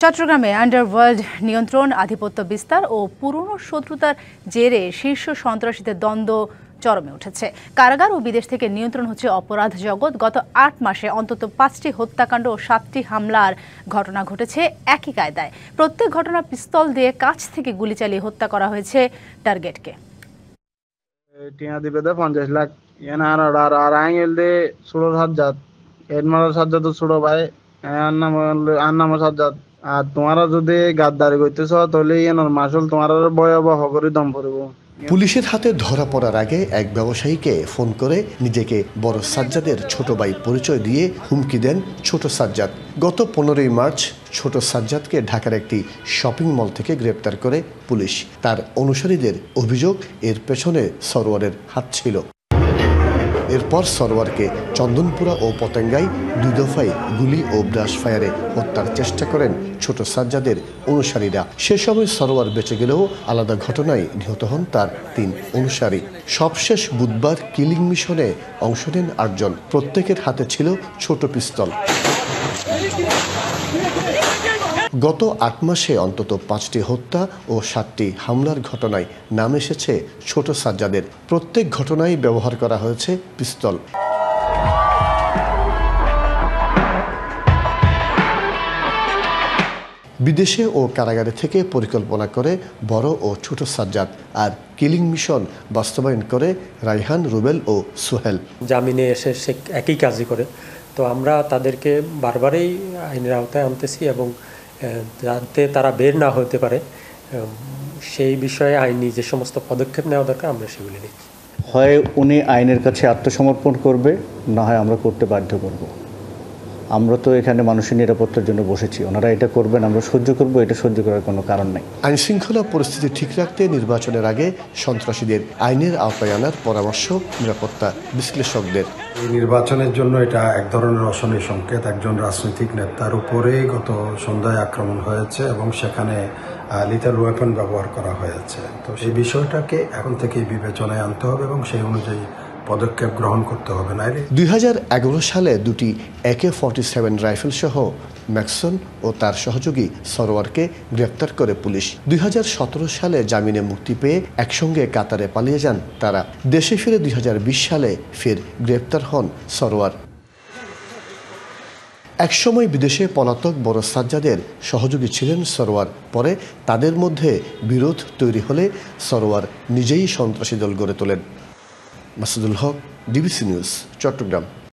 চট্টগ্রামে আন্ডারওয়ার্ল্ড নিয়ন্ত্রণ, আধিপত্য বিস্তার ও পুরনো শত্রুতার জেরে শীর্ষ সন্ত্রাসীদের দ্বন্দ্ব চরমে উঠেছে। কারাগার ও বিদেশ থেকে নিয়ন্ত্রণ হচ্ছে অপরাধ জগৎ। গত ৮ মাসে অন্তত ৫টি হত্যাকাণ্ড ও ৭টি হামলার ঘটনা ঘটেছে একই কায়দায়। প্রত্যেক ঘটনা পিস্তল দিয়ে কাছ থেকে গুলি চালিয়ে হত্যা করা হয়েছে টার্গেটকে। টিয়া দিবে 50 লাখ আর আইএল দে ষোলো সাজ্জাদ এডমার সাজ্জাদ ছোট ভাই আন্নাম সাজ্জাদ। আর তোমারা যদি গাদ্দারি করতেছ তাহলে এনার মাসুল তোমার ভয়াবহ করে দম পড়ব। পুলিশের হাতে ধরা পড়ার আগে এক ব্যবসায়ীকে ফোন করে নিজেকে বড় সাজ্জাদের ছোট ভাই পরিচয় দিয়ে হুমকি দেন ছোট সাজ্জাদ। গত 15ই মার্চ ছোট সাজ্জাদকে ঢাকার একটি শপিং মল থেকে গ্রেপ্তার করে পুলিশ। তার অনুসারীদের অভিযোগ এর পেছনে সরোয়ারের হাত ছিল। এরপর সরোয়ারকে চন্দনপুরা ও পতেঙ্গায় 2 দফায় গুলি ও ব্রাশ ফায়ারে হত্যার চেষ্টা করেন ছোট সাজ্জাদের অনুসারীরা। সে সময় সরোয়ার বেঁচে গেলেও আলাদা ঘটনায় নিহত হন তার 3 অনুসারী। সবশেষ বুধবার কিলিং মিশনে অংশ নেন 8 জন। প্রত্যেকের হাতে ছিল ছোট পিস্তল। গত 8 মাসে অন্তত 5টি হত্যা ও 7টি হামলার ঘটনায় নাম এসেছে ছোট সাজ্জাদের। প্রত্যেক ঘটনায় ব্যবহার করা হয়েছে পিস্তল। বিদেশে ও কারাগারে থেকে পরিকল্পনা করে বড় ও ছোট সাজ্জাদ, আর কিলিং মিশন বাস্তবায়ন করে রায়হান, রুবেল ও সোহেল। জামিনে এসে সে একই কাজই করে। তো আমরা তাদেরকে বারবারই আইনের আওতায় আনতেছি এবং যাতে তারা বের না হতে পারে সেই বিষয়ে আইনি যে সমস্ত পদক্ষেপ নেওয়া দরকার আমরা সেগুলি নিই। হয় উনি আইনের কাছে আত্মসমর্পণ করবে, না হয় আমরা করতে বাধ্য করব। আমরা তো এখানে মানুষের নিরাপত্তার জন্য বসেছি, ওনারা এটা করবেন আমরা সহ্য করব, এটা সহ্য করার কোনো কারণ নেই। আইন শৃঙ্খলা পরিস্থিতি ঠিক রাখতে নির্বাচনের আগে সন্ত্রাসীদের আইনের আওতায় আনার পরামর্শ নিরাপত্তা বিশ্লেষকদের। এই নির্বাচনের জন্য এটা এক ধরনের অশনি সংকেত। একজন রাজনৈতিক নেতার উপরে গত সন্ধ্যায় আক্রমণ হয়েছে এবং সেখানে লিথাল ওয়েপন ব্যবহার করা হয়েছে। তো সেই বিষয়টাকে এখন থেকেই বিবেচনায় আনতে হবে এবং সেই অনুযায়ী পদক্ষেপ গ্রহণ করতে হবে। নাইলে 2011 সালে 2টি AK-47 রাইফেল সহ ম্যাকসন ও তার সহযোগী সরোয়ারকে গ্রেপ্তার করে পুলিশ। 2017 সালে জামিনে মুক্তি পেয়ে একসঙ্গে কাতারে পালিয়ে যান তারা। দেশে ফিরে 2020 সালে ফের গ্রেপ্তার হন সরোয়ার। একসময় বিদেশে পলাতক বড় সাজ্জাদের সহযোগী ছিলেন সরোয়ার। পরে তাদের মধ্যে বিরোধ তৈরি হলে সরোয়ার নিজেই সন্ত্রাসী দল গড়ে তোলেন। মাসুদুল হক, ডিবিসি নিউজ, চট্টগ্রাম।